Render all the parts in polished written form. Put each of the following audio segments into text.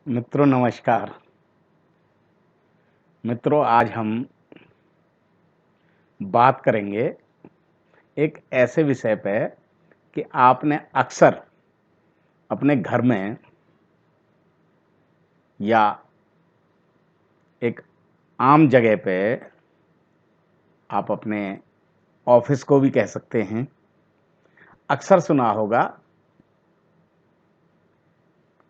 मित्रों नमस्कार। मित्रों आज हम बात करेंगे एक ऐसे विषय पे कि आपने अक्सर अपने घर में या एक आम जगह पे, आप अपने ऑफिस को भी कह सकते हैं, अक्सर सुना होगा।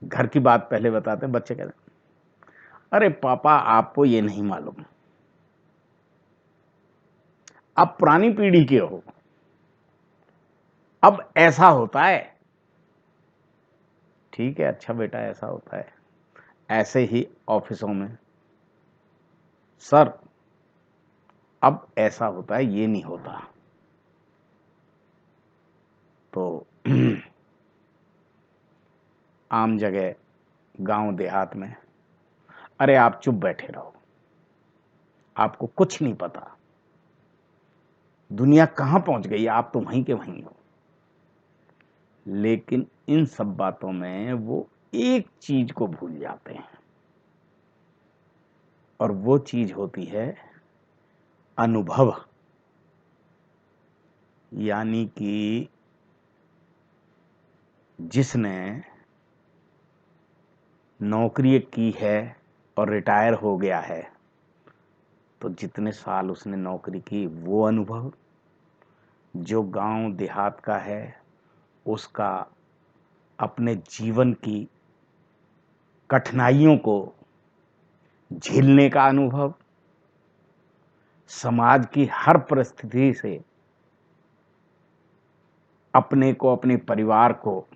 घर की बात पहले बताते हैं। बच्चे कहते हैं, अरे पापा आपको ये नहीं मालूम, आप पुरानी पीढ़ी के हो, अब ऐसा होता है। ठीक है, अच्छा बेटा ऐसा होता है। ऐसे ही ऑफिसों में, सर अब ऐसा होता है, ये नहीं होता। तो आम जगह, गांव देहात में, अरे आप चुप बैठे रहो, आपको कुछ नहीं पता, दुनिया कहां पहुंच गई, आप तो वहीं के वहीं हो। लेकिन इन सब बातों में वो एक चीज को भूल जाते हैं, और वो चीज होती है अनुभव। यानी कि जिसने नौकरी की है और रिटायर हो गया है, तो जितने साल उसने नौकरी की वो अनुभव, जो गांव देहात का है उसका अपने जीवन की कठिनाइयों को झेलने का अनुभव, समाज की हर परिस्थिति से अपने को, अपने परिवार को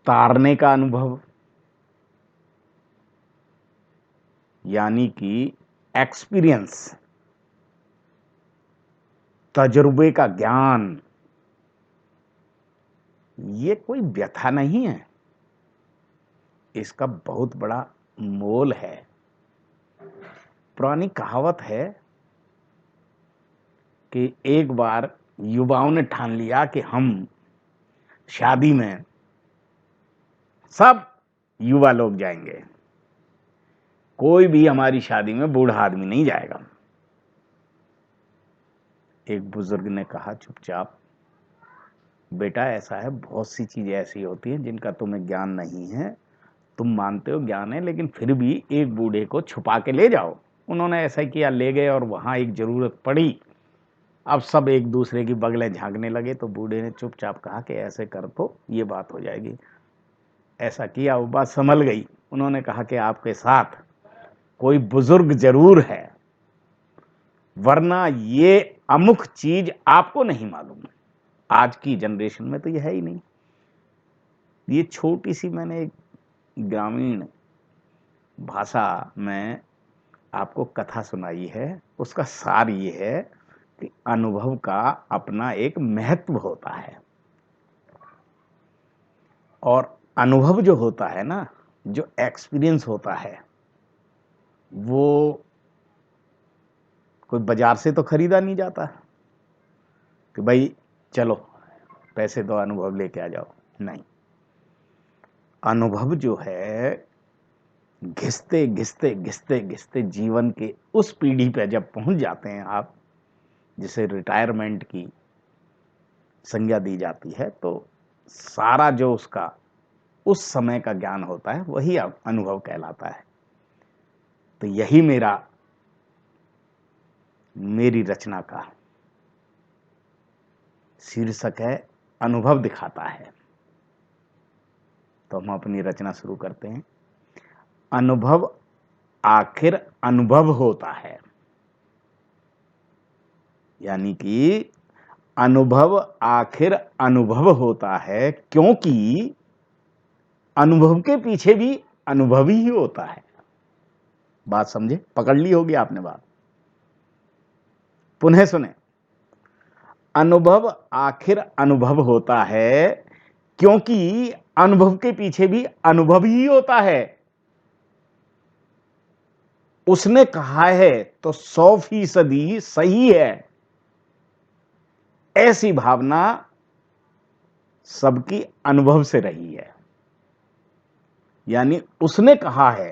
तारने का अनुभव, यानी कि एक्सपीरियंस, तजुर्बे का ज्ञान। ये कोई व्यथा नहीं है, इसका बहुत बड़ा मोल है। पुरानी कहावत है कि एक बार युवाओं ने ठान लिया कि हम शादी में सब युवा लोग जाएंगे, कोई भी हमारी शादी में बूढ़ा आदमी नहीं जाएगा। एक बुजुर्ग ने कहा, चुपचाप बेटा ऐसा है, बहुत सी चीजें ऐसी होती हैं जिनका तुम्हें ज्ञान नहीं है। तुम मानते हो ज्ञान है, लेकिन फिर भी एक बूढ़े को छुपा के ले जाओ। उन्होंने ऐसा किया, ले गए, और वहां एक जरूरत पड़ी। अब सब एक दूसरे की बगलें झांकने लगे, तो बूढ़े ने चुपचाप कहा कि ऐसे कर तो ये बात हो जाएगी। ऐसा किया, वो बात संभल गई। उन्होंने कहा कि आपके साथ कोई बुजुर्ग जरूर है, वरना ये अमुक चीज आपको नहीं मालूम। आज की जनरेशन में तो ये है ही नहीं। ये छोटी सी मैंने एक ग्रामीण भाषा में आपको कथा सुनाई है, उसका सार ये है कि अनुभव का अपना एक महत्व होता है। और अनुभव जो होता है ना, जो एक्सपीरियंस होता है, वो कोई बाजार से तो खरीदा नहीं जाता कि भाई चलो पैसे दो अनुभव लेके आ जाओ। नहीं, अनुभव जो है घिसते घिसते घिसते घिसते जीवन के उस पीढ़ी पे जब पहुंच जाते हैं आप, जिसे रिटायरमेंट की संज्ञा दी जाती है, तो सारा जो उसका उस समय का ज्ञान होता है वही अनुभव कहलाता है। तो यही मेरी रचना का शीर्षक है, अनुभव दिखाता है। तो हम अपनी रचना शुरू करते हैं। अनुभव आखिर अनुभव होता है। यानी कि अनुभव आखिर अनुभव होता है, क्योंकि अनुभव के पीछे भी अनुभव ही होता है। बात समझे? पकड़ ली होगी आपने बात। पुनः सुने। अनुभव आखिर अनुभव होता है, क्योंकि अनुभव के पीछे भी अनुभव ही होता है। उसने कहा है तो 100% सही है। ऐसी भावना सबकी अनुभव से रही है। यानी उसने कहा है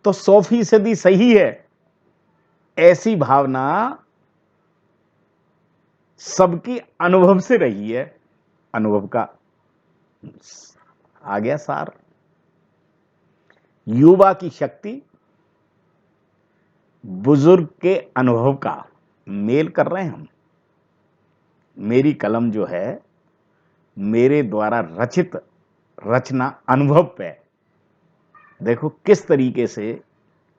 तो 100% सही है, ऐसी भावना सबकी अनुभव से रही है। अनुभव का आ गया सार। युवा की शक्ति बुजुर्ग के अनुभव का मेल कर रहे हैं हम। मेरी कलम जो है मेरे द्वारा रचित रचना अनुभव पे, देखो किस तरीके से,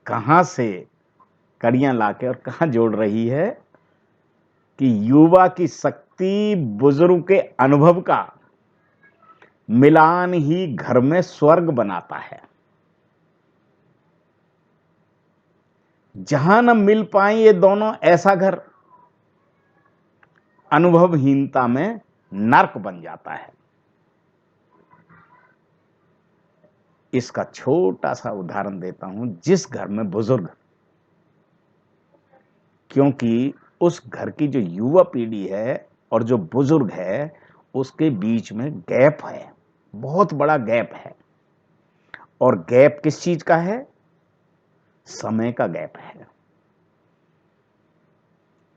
कहां से कड़ियां लाके और कहां जोड़ रही है कि युवा की शक्ति बुजुर्ग के अनुभव का मिलान ही घर में स्वर्ग बनाता है। जहां न मिल पाए ये दोनों ऐसा घर अनुभवहीनता में नर्क बन जाता है। इसका छोटा सा उदाहरण देता हूं, जिस घर में बुजुर्ग, क्योंकि उस घर की जो युवा पीढ़ी है और जो बुजुर्ग है उसके बीच में गैप है, बहुत बड़ा गैप है। और गैप किस चीज का है? समय का गैप है।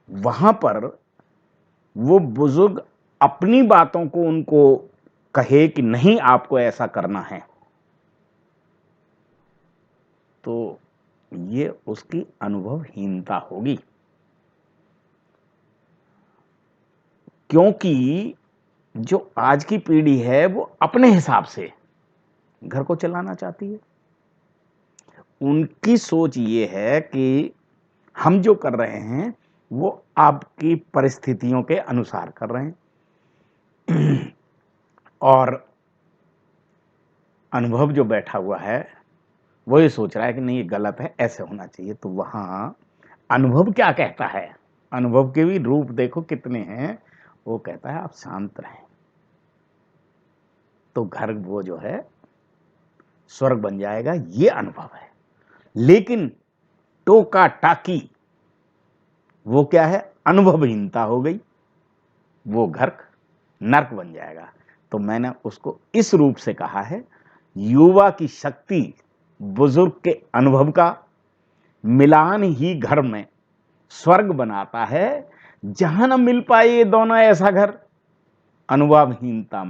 वहां पर वो बुजुर्ग अपनी बातों को उनको कहे कि नहीं आपको ऐसा करना है, तो ये उसकी अनुभवहीनता होगी। क्योंकि जो आज की पीढ़ी है वो अपने हिसाब से घर को चलाना चाहती है। उनकी सोच ये है कि हम जो कर रहे हैं वो आपकी परिस्थितियों के अनुसार कर रहे हैं। और अनुभव जो बैठा हुआ है वो ये सोच रहा है कि नहीं ये गलत है, ऐसे होना चाहिए। तो वहां अनुभव क्या कहता है? अनुभव के भी रूप देखो कितने हैं। वो कहता है आप शांत रहें, तो घर वो जो है स्वर्ग बन जाएगा, ये अनुभव है। लेकिन टोका टाकी वो क्या है? अनुभवहीनता हो गई, वो घर नर्क बन जाएगा। तो मैंने उसको इस रूप से कहा है, युवा की शक्ति बुजुर्ग के अनुभव का मिलान ही घर में स्वर्ग बनाता है। जहां न मिल पाए ये दोनों ऐसा घर अनुभवहीनता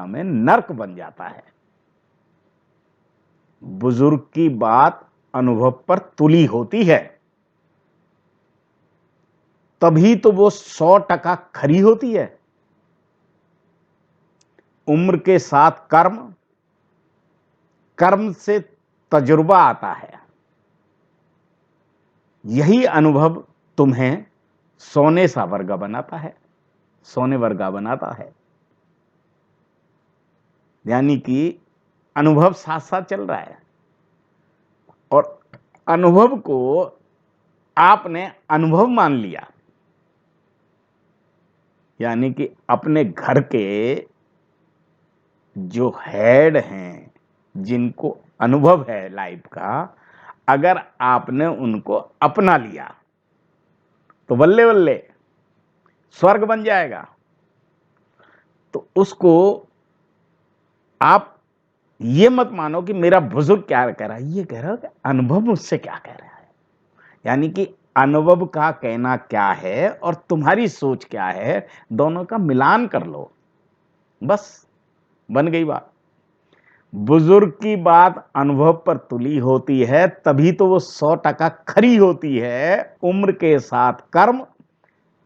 में नर्क बन जाता है। बुजुर्ग की बात अनुभव पर तुली होती है, तभी तो वो 100% खरी होती है। उम्र के साथ कर्म, कर्म से तजुर्बा आता है। यही अनुभव तुम्हें सोने सा वर्गा बनाता है, सोने वर्गा बनाता है। यानी कि अनुभव साथ साथ चल रहा है और अनुभव को आपने अनुभव मान लिया। यानी कि अपने घर के जो हेड हैं, जिनको अनुभव है लाइफ का, अगर आपने उनको अपना लिया तो बल्ले बल्ले स्वर्ग बन जाएगा। तो उसको आप ये मत मानो कि मेरा बुजुर्ग क्या कह रहा है, ये कह रहा है कि अनुभव मुझसे क्या कह रहा है। यानी कि अनुभव का कहना क्या है और तुम्हारी सोच क्या है, दोनों का मिलान कर लो, बस बन गई बात। बुजुर्ग की बात अनुभव पर तुली होती है, तभी तो वो 100% खरी होती है। उम्र के साथ कर्म,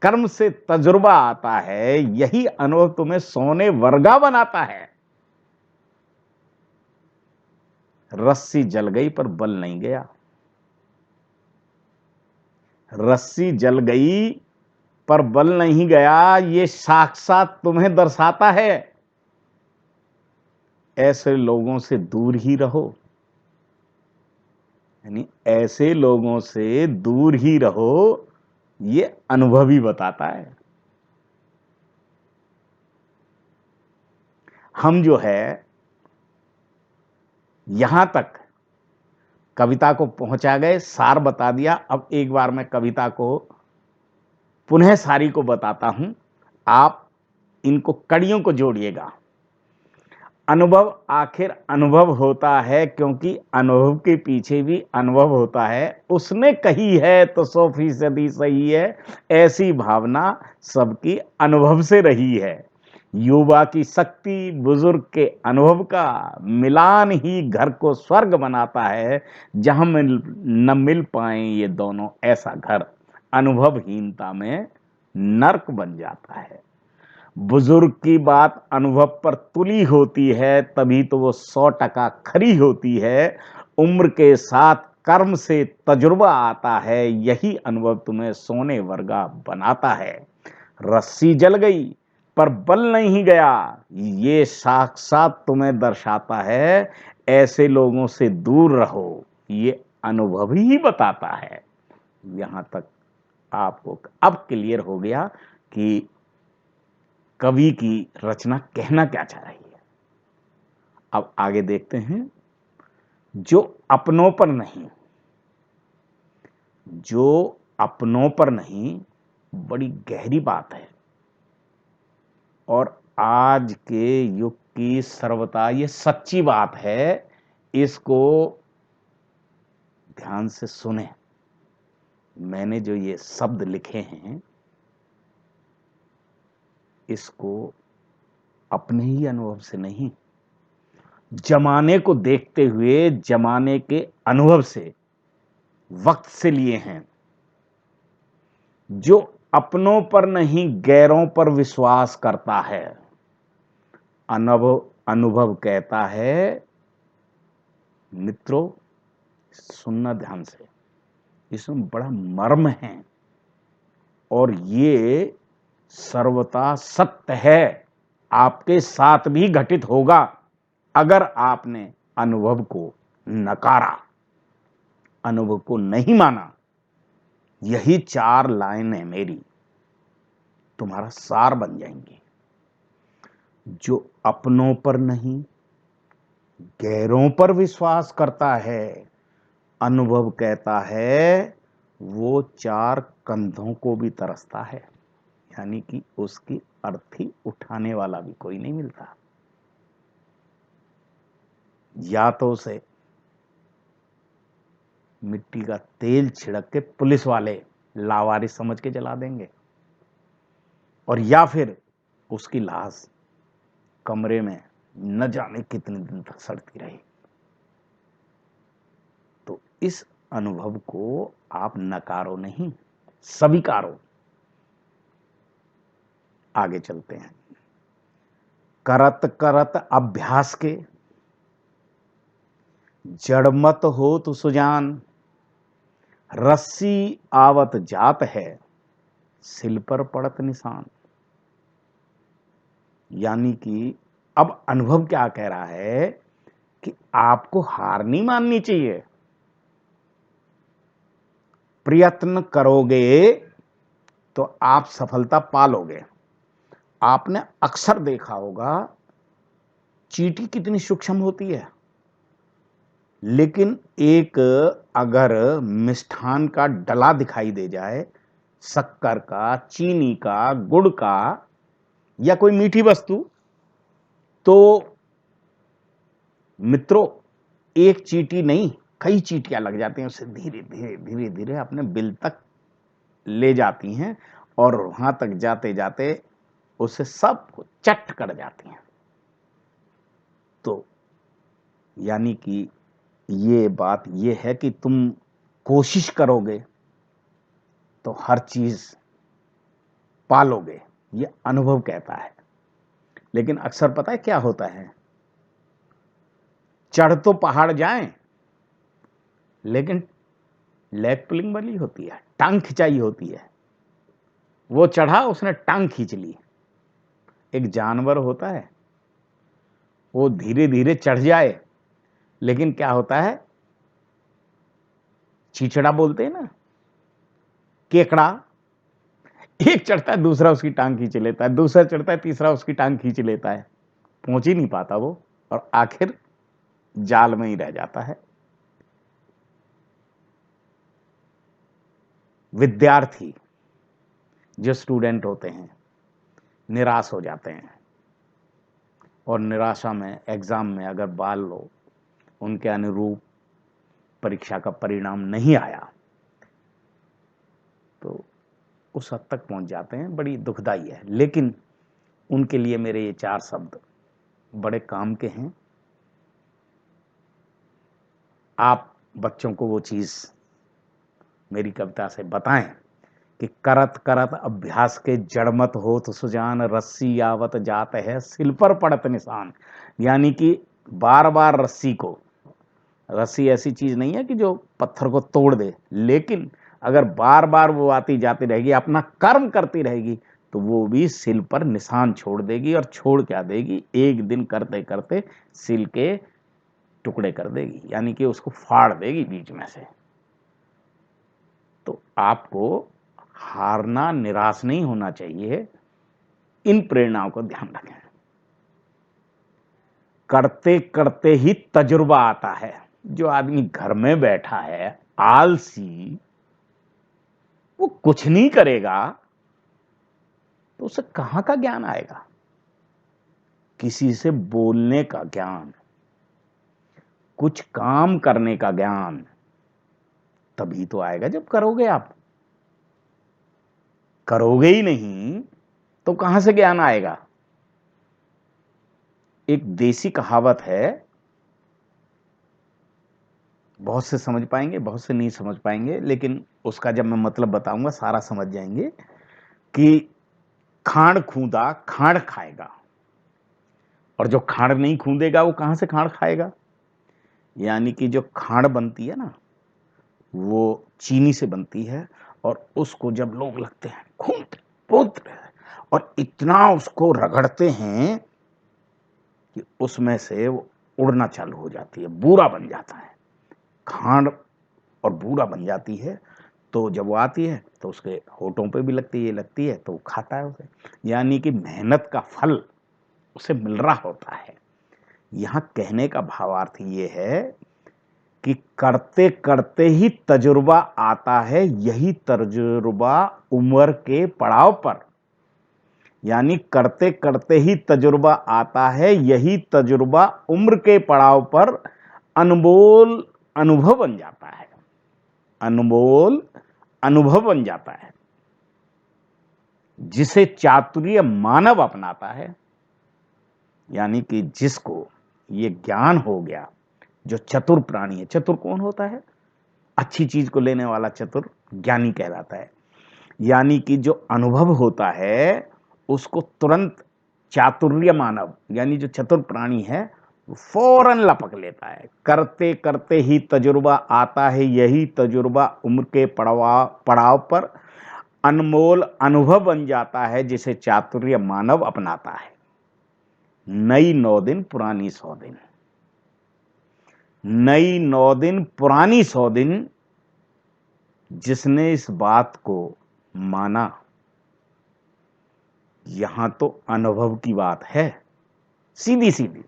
कर्म से तजुर्बा आता है। यही अनुभव तुम्हें सोने वर्गा बनाता है। रस्सी जल गई पर बल नहीं गया। रस्सी जल गई पर बल नहीं गया, ये साक्षात तुम्हें दर्शाता है। ऐसे लोगों से दूर ही रहो। यानी ऐसे लोगों से दूर ही रहो, ये अनुभव ही बताता है। हम जो है यहां तक कविता को पहुंचा गए, सार बता दिया। अब एक बार मैं कविता को पुनः सारी को बताता हूं, आप इनको कड़ियों को जोड़िएगा। अनुभव आखिर अनुभव होता है, क्योंकि अनुभव के पीछे भी अनुभव होता है। उसने कही है तो 100% सही है, ऐसी भावना सबकी अनुभव से रही है। युवा की शक्ति बुजुर्ग के अनुभव का मिलान ही घर को स्वर्ग बनाता है। जहां न मिल पाए ये दोनों, ऐसा घर अनुभवहीनता में नर्क बन जाता है। बुजुर्ग की बात अनुभव पर तुली होती है, तभी तो वो 100% खरी होती है। उम्र के साथ कर्म से तजुर्बा आता है, यही अनुभव तुम्हें सोने वर्गा बनाता है। रस्सी जल गई पर बल नहीं गया, ये साक्षात तुम्हें दर्शाता है। ऐसे लोगों से दूर रहो, ये अनुभव ही बताता है। यहां तक आपको अब क्लियर हो गया कि कवि की रचना कहना क्या चाह रही है। अब आगे देखते हैं। जो अपनों पर नहीं, जो अपनों पर नहीं, बड़ी गहरी बात है और आज के युग की सर्वथा ये सच्ची बात है। इसको ध्यान से सुने। मैंने जो ये शब्द लिखे हैं, इसको अपने ही अनुभव से नहीं, जमाने को देखते हुए, जमाने के अनुभव से, वक्त से लिए हैं। जो अपनों पर नहीं गैरों पर विश्वास करता है, अनुभव अनुभव कहता है। मित्रों, सुनना ध्यान से, इसमें बड़ा मर्म है और ये सर्वथा सत्य है। आपके साथ भी घटित होगा अगर आपने अनुभव को नकारा, अनुभव को नहीं माना। यही 4 लाइनें मेरी तुम्हारा सार बन जाएंगी। जो अपनों पर नहीं गैरों पर विश्वास करता है, अनुभव कहता है, वो 4 कंधों को भी तरसता है। यानी कि उसकी अर्थी उठाने वाला भी कोई नहीं मिलता। या तो उसे मिट्टी का तेल छिड़क के पुलिस वाले लावारिस समझ के जला देंगे, और या फिर उसकी लाश कमरे में न जाने कितने दिन तक सड़ती रही। तो इस अनुभव को आप नकारो नहीं, स्वीकारो। आगे चलते हैं। करत करत अभ्यास के जड़मत हो तो सुजान, रस्सी आवत जात है सिल पर पड़त निशान। यानी कि अब अनुभव क्या कह रहा है कि आपको हार नहीं माननी चाहिए। प्रयत्न करोगे तो आप सफलता पालोगे। आपने अक्सर देखा होगा, चींटी कितनी सूक्ष्म होती है, लेकिन एक अगर मिष्ठान का डला दिखाई दे जाए, शक्कर का, चीनी का, गुड़ का, या कोई मीठी वस्तु, तो मित्रों, एक चींटी नहीं, कई चींटियां लग जाती हैं, उसे धीरे धीरे धीरे धीरे अपने बिल तक ले जाती हैं और वहां तक जाते जाते उसे सब चट कर जाती हैं। तो यानी कि ये बात ये है कि तुम कोशिश करोगे तो हर चीज पालोगे, ये अनुभव कहता है। लेकिन अक्सर पता है क्या होता है, चढ़ तो पहाड़ जाएं, लेकिन लेग पुलिंग वाली होती है, टांग खिंचाई होती है। वो चढ़ा, उसने टांग खींच ली। एक जानवर होता है, वो धीरे धीरे चढ़ जाए, लेकिन क्या होता है, चिचड़ा बोलते हैं ना, केकड़ा, एक चढ़ता है दूसरा उसकी टांग खींच लेता है, दूसरा चढ़ता है तीसरा उसकी टांग खींच लेता है, पहुंच ही नहीं पाता वो, और आखिर जाल में ही रह जाता है। विद्यार्थी, जो स्टूडेंट होते हैं, निराश हो जाते हैं। और निराशा में एग्ज़ाम में अगर बाल लो उनके अनुरूप परीक्षा का परिणाम नहीं आया तो उस हद तक पहुंच जाते हैं, बड़ी दुखदाई है। लेकिन उनके लिए मेरे ये 4 शब्द बड़े काम के हैं। आप बच्चों को वो चीज़ मेरी कविता से बताएं कि करत करत अभ्यास के जड़मत होत सुजान, रस्सी आवत जात है सिल पर पड़त निशान। यानी कि बार बार रस्सी ऐसी चीज नहीं है कि जो पत्थर को तोड़ दे, लेकिन अगर बार बार वो आती जाती रहेगी, अपना कर्म करती रहेगी, तो वो भी सिल पर निशान छोड़ देगी। और छोड़ क्या देगी, एक दिन करते करते सिल के टुकड़े कर देगी, यानी कि उसको फाड़ देगी बीच में से। तो आपको हारना, निराश नहीं होना चाहिए। इन प्रेरणाओं को ध्यान रखें। करते करते ही तजुर्बा आता है। जो आदमी घर में बैठा है आलसी, वो कुछ नहीं करेगा तो उसे कहां का ज्ञान आएगा। किसी से बोलने का ज्ञान, कुछ काम करने का ज्ञान तभी तो आएगा जब करोगे। आप करोगे ही नहीं तो कहां से ज्ञान आएगा। एक देसी कहावत है, बहुत से समझ पाएंगे, बहुत से नहीं समझ पाएंगे, लेकिन उसका जब मैं मतलब बताऊंगा सारा समझ जाएंगे कि खांड खूंदा खांड खाएगा, और जो खांड नहीं खूंदेगा वो कहां से खांड खाएगा। यानी कि जो खांड बनती है ना, वो चीनी से बनती है, और उसको जब लोग लगते हैं खूंदते पूछते हैं और इतना उसको रगड़ते हैं कि उसमें से वो उड़ना चालू हो जाती है, बूरा बन जाता है। खांड और बूरा बन जाती है, तो जब वो आती है तो उसके होठों पे भी लगती है, तो वो खाता है उसे। यानी कि मेहनत का फल उसे मिल रहा होता है। यहां कहने का भावार्थ ये है कि करते करते ही तजुर्बा आता है, यही तजुर्बा उम्र के पड़ाव पर, यानी करते करते ही तजुर्बा आता है, यही तजुर्बा उम्र के पड़ाव पर अनमोल अनुभव बन जाता है। अनमोल अनुभव बन जाता है, जिसे चातुर्य मानव अपनाता है। यानी कि जिसको ये ज्ञान हो गया, जो चतुर प्राणी है। चतुर कौन होता है? अच्छी चीज को लेने वाला चतुर ज्ञानी कहलाता है। यानी कि जो अनुभव होता है उसको तुरंत चातुर्य मानव, यानी जो चतुर प्राणी है, फौरन लपक लेता है। करते करते ही तजुर्बा आता है, यही तजुर्बा उम्र के पड़ाव पर अनमोल अनुभव बन जाता है, जिसे चातुर्य मानव अपनाता है। नई 9 दिन पुरानी 100 दिन, नई 9 दिन पुरानी 100 दिन। जिसने इस बात को माना, यहां तो अनुभव की बात है, सीधी सीधी।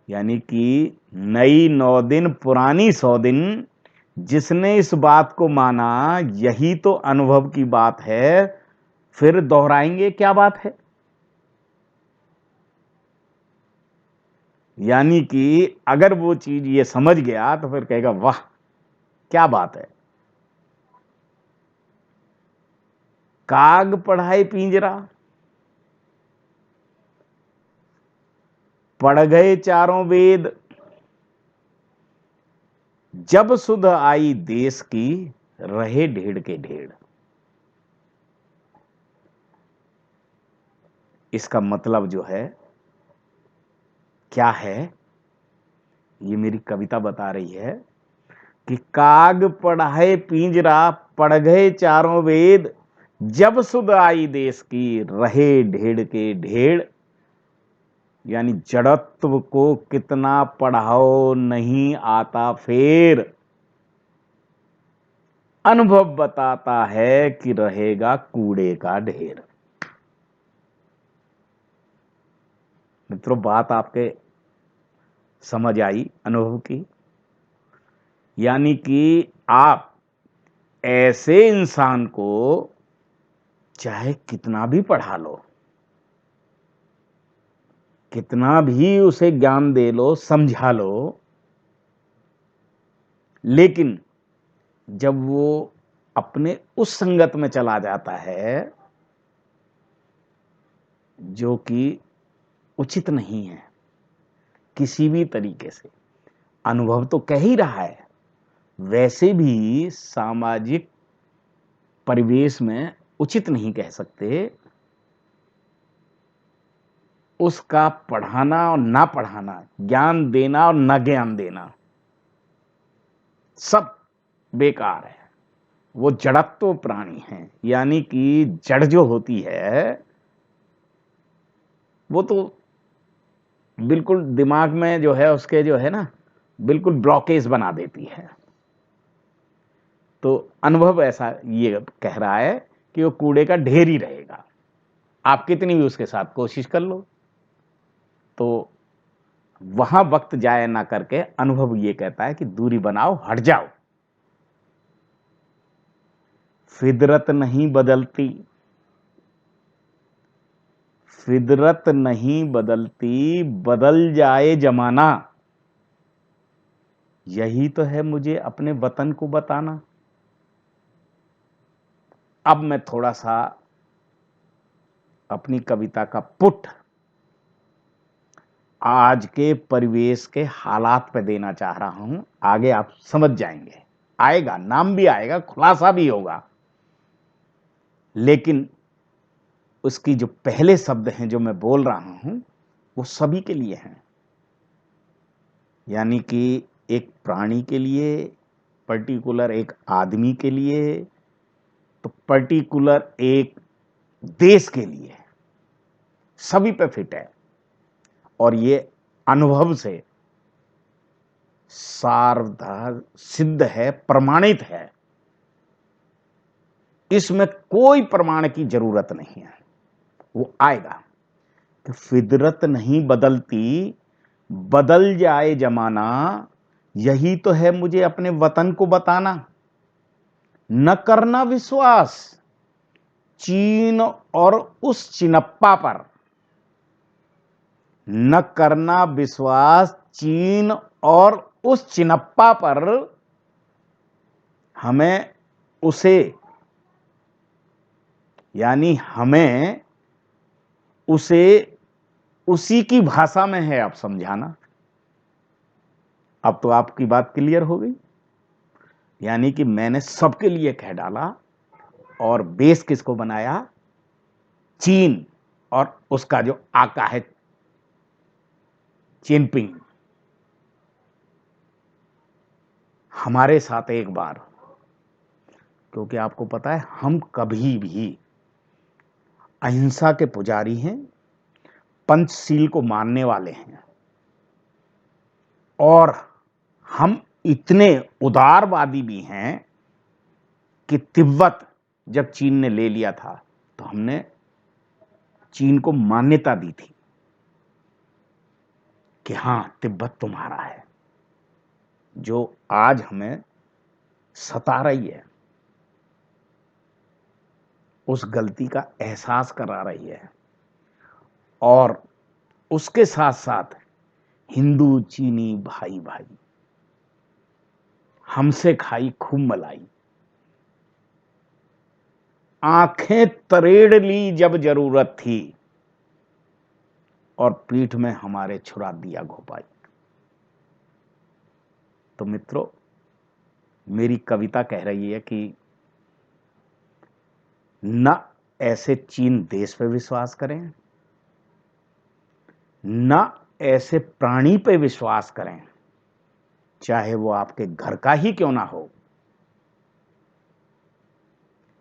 यानी कि नई 9 दिन पुरानी 100 दिन, जिसने इस बात को माना, यही तो अनुभव की बात है। फिर दोहराएंगे क्या बात है। यानी कि अगर वो चीज ये समझ गया तो फिर कहेगा वाह क्या बात है। काग पढ़ाए पिंजरा, पढ़ गए चारों वेद, जब सुध आई देश की, रहे ढेड़ के ढेड़। इसका मतलब जो है क्या है, ये मेरी कविता बता रही है कि काग पढ़ाए पिंजरा, पढ़ गए चारों वेद, जब सुध आई देश की, रहे ढेड़ के ढेड़। यानी जड़त्व को कितना पढ़ाओ नहीं आता फेर, अनुभव बताता है कि रहेगा कूड़े का ढेर। मित्रों, बात आपके समझ आई अनुभव की। यानी कि आप ऐसे इंसान को चाहे कितना भी पढ़ा लो, कितना भी उसे ज्ञान दे लो, समझा लो, लेकिन जब वो अपने उस संगत में चला जाता है जो कि उचित नहीं है किसी भी तरीके से, अनुभव तो कह ही रहा है, वैसे भी सामाजिक परिवेश में उचित नहीं कह सकते, उसका पढ़ाना और ना पढ़ाना, ज्ञान देना और ना ज्ञान देना, सब बेकार है। वो जड़त्व प्राणी है, यानी कि जड़ जो होती है वो तो बिल्कुल दिमाग में जो है उसके जो है ना बिल्कुल ब्लॉकेज बना देती है। तो अनुभव ऐसा ये कह रहा है कि वो कूड़े का ढेर ही रहेगा, आप कितनी भी उसके साथ कोशिश कर लो। तो वहां वक्त जाया ना करके अनुभव ये कहता है कि दूरी बनाओ, हट जाओ। फितरत नहीं बदलती, फितरत नहीं बदलती, बदल जाए जमाना, यही तो है मुझे अपने वतन को बताना। अब मैं थोड़ा सा अपनी कविता का पुट आज के परिवेश के हालात पे देना चाह रहा हूं, आगे आप समझ जाएंगे, आएगा, नाम भी आएगा, खुलासा भी होगा, लेकिन उसकी जो पहले शब्द हैं जो मैं बोल रहा हूं वो सभी के लिए हैं। यानी कि एक प्राणी के लिए, पर्टिकुलर एक आदमी के लिए, तो पर्टिकुलर एक देश के लिए, सभी पे फिट है। और ये अनुभव से सार्वधार सिद्ध है, प्रमाणित है, इसमें कोई प्रमाण की जरूरत नहीं है, वो आएगा कि फितरत नहीं बदलती, बदल जाए जमाना, यही तो है मुझे अपने वतन को बताना। न करना विश्वास चीन और उस चिनप्पा पर, न करना विश्वास चीन और उस चिनप्पा पर, हमें उसे, यानी हमें उसे उसी की भाषा में है अब समझाना। अब तो आपकी बात क्लियर हो गई, यानी कि मैंने सबके लिए कह डाला और बेस किसको बनाया, चीन और उसका जो आका है चिनपिंग। हमारे साथ एक बार, क्योंकि आपको पता है हम कभी भी अहिंसा के पुजारी हैं, पंचशील को मानने वाले हैं, और हम इतने उदारवादी भी हैं कि तिब्बत जब चीन ने ले लिया था तो हमने चीन को मान्यता दी थी कि हां तिब्बत तुम्हारा है। जो आज हमें सता रही है, उस गलती का एहसास करा रही है, और उसके साथ साथ हिंदू चीनी भाई भाई हमसे खाई खूब मलाई, आंखें तरेड़ ली जब जरूरत थी, और पीठ में हमारे छुरा दिया घोपाई। तो मित्रों, मेरी कविता कह रही है कि न ऐसे चीन देश पे विश्वास करें, न ऐसे प्राणी पे विश्वास करें, चाहे वो आपके घर का ही क्यों ना हो।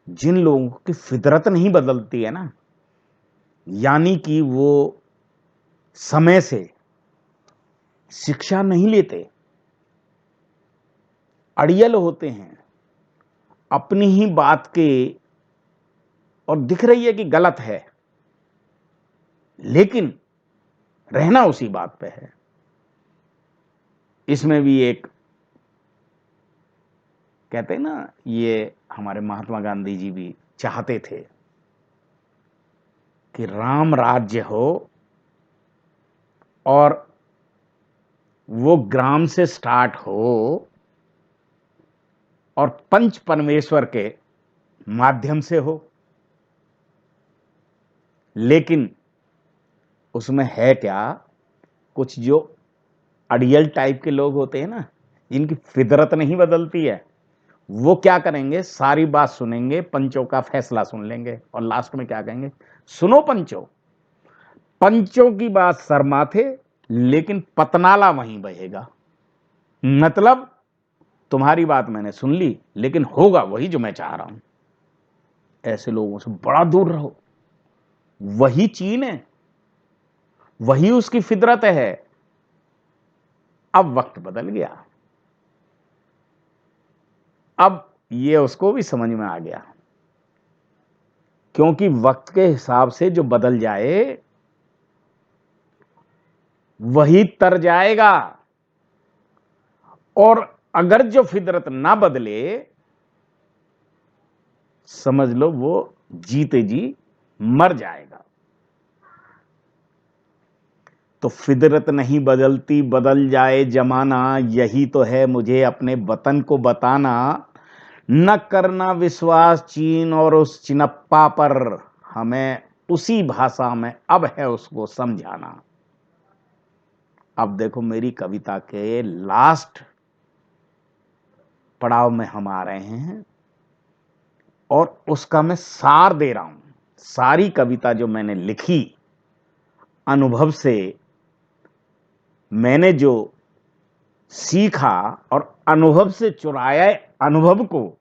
जिन लोगों की फितरत नहीं बदलती है ना, यानी कि वो समय से शिक्षा नहीं लेते, अड़ियल होते हैं अपनी ही बात के, और दिख रही है कि गलत है लेकिन रहना उसी बात पे है। इसमें भी एक कहते हैं ना, ये हमारे महात्मा गांधी जी भी चाहते थे कि राम राज्य हो और वो ग्राम से स्टार्ट हो और पंच परमेश्वर के माध्यम से हो, लेकिन उसमें है क्या, कुछ जो अड़ियल टाइप के लोग होते हैं ना, जिनकी फितरत नहीं बदलती है, वो क्या करेंगे, सारी बात सुनेंगे, पंचों का फैसला सुन लेंगे और लास्ट में क्या कहेंगे, सुनो पंचों, पंचों की बात सर माथे, लेकिन पतनाला वहीं बहेगा। मतलब तुम्हारी बात मैंने सुन ली, लेकिन होगा वही जो मैं चाह रहा हूं। ऐसे लोगों से बड़ा दूर रहो। वही चीन है, वही उसकी फितरत है। अब वक्त बदल गया, अब ये उसको भी समझ में आ गया, क्योंकि वक्त के हिसाब से जो बदल जाए वही तर जाएगा, और अगर जो फितरत ना बदले, समझ लो वो जीते जी मर जाएगा। तो फितरत नहीं बदलती, बदल जाए जमाना, यही तो है मुझे अपने वतन को बताना। न करना विश्वास चीन और उस चिनप्पा पर, हमें उसी भाषा में अब है उसको समझाना। अब देखो मेरी कविता के लास्ट पड़ाव में हम आ रहे हैं और उसका मैं सार दे रहा हूं। सारी कविता जो मैंने लिखी अनुभव से, मैंने जो सीखा और अनुभव से चुराया अनुभव को,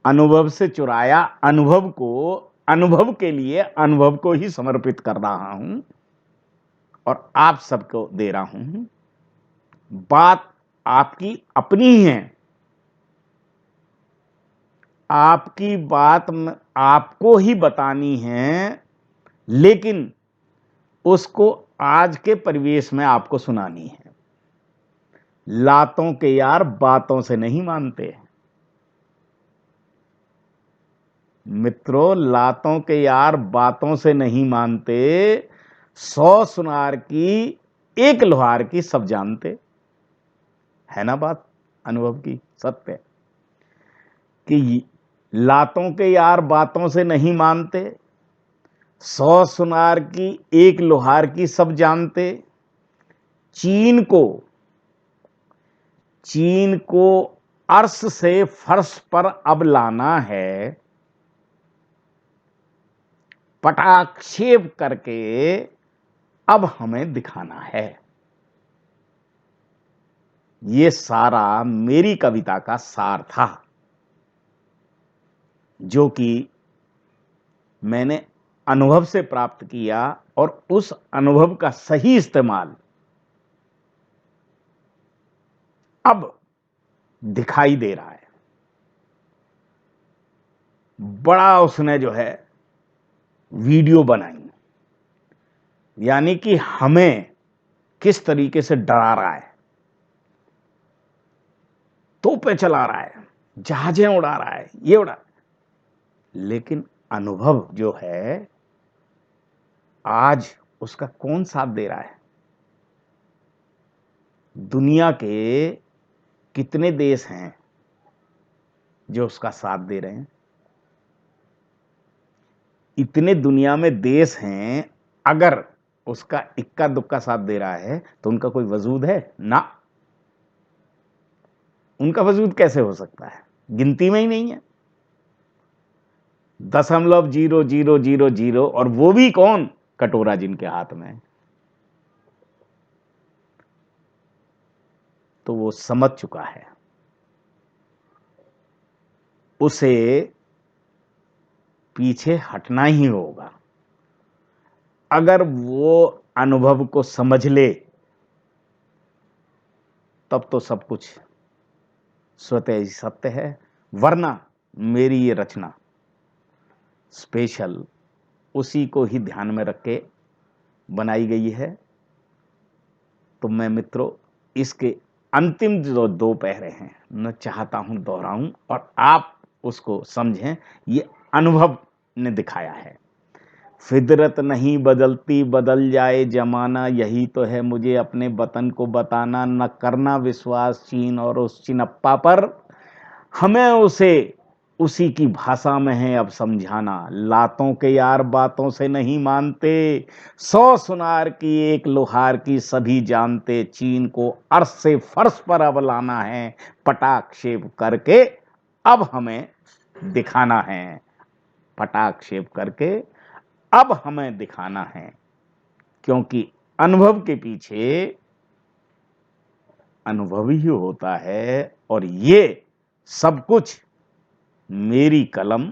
अनुभव से चुराया अनुभव को, अनुभव के लिए अनुभव को ही समर्पित कर रहा हूं और आप सबको दे रहा हूं। बात आपकी अपनी ही है, आपकी बात आपको ही बतानी है, लेकिन उसको आज के परिवेश में आपको सुनानी है। लातों के यार बातों से नहीं मानते मित्रों, लातों के यार बातों से नहीं मानते, 100 सुनार की एक लोहार की सब जानते। है ना बात अनुभव की, सत्य कि लातों के यार बातों से नहीं मानते, 100 सुनार की एक लोहार की सब जानते। चीन को अर्श से फर्श पर अब लाना है, पटाक्षेप करके अब हमें दिखाना है। ये सारा मेरी कविता का सार था, जो कि मैंने अनुभव से प्राप्त किया और उस अनुभव का सही इस्तेमाल अब दिखाई दे रहा है। बड़ा उसने जो है वीडियो बनाई, यानी कि हमें किस तरीके से डरा रहा है, तोपें चला रहा है, जहाजें उड़ा रहा है, ये उड़ा, लेकिन अनुभव जो है आज उसका कौन साथ दे रहा है? दुनिया के कितने देश हैं जो उसका साथ दे रहे हैं? इतने दुनिया में देश हैं, अगर उसका इक्का दुक्का साथ दे रहा है तो उनका कोई वजूद है ना? उनका वजूद कैसे हो सकता है? गिनती में ही नहीं है। 0.0000, और वो भी कौन? कटोरा जिनके हाथ में है। तो वो समझ चुका है, उसे पीछे हटना ही होगा। अगर वो अनुभव को समझ ले तब तो सब कुछ स्वतः ही सत्य है, वरना मेरी ये रचना स्पेशल उसी को ही ध्यान में रख के बनाई गई है। तो मैं मित्रों इसके अंतिम जो 2 पैरे हैं मैं चाहता हूं दोहराऊं और आप उसको समझें। ये अनुभव ने दिखाया है, फितरत नहीं बदलती, बदल जाए जमाना, यही तो है मुझे अपने वतन को बताना। न करना विश्वास चीन और उस चिनप्पा पर, हमें उसे उसी की भाषा में है अब समझाना। लातों के यार बातों से नहीं मानते, 100 सुनार की एक लोहार की सभी जानते। चीन को अर्श से फर्श पर अब लाना है, पटाक्षेप करके अब हमें दिखाना है। पटाक्षेप करके अब हमें दिखाना है, क्योंकि अनुभव के पीछे अनुभव ही होता है। और ये सब कुछ मेरी कलम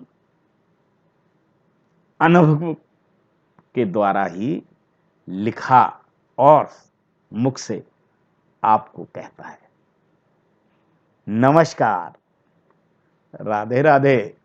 अनुभव के द्वारा ही लिखा और मुख से आपको कहता है। नमस्कार, राधे राधे।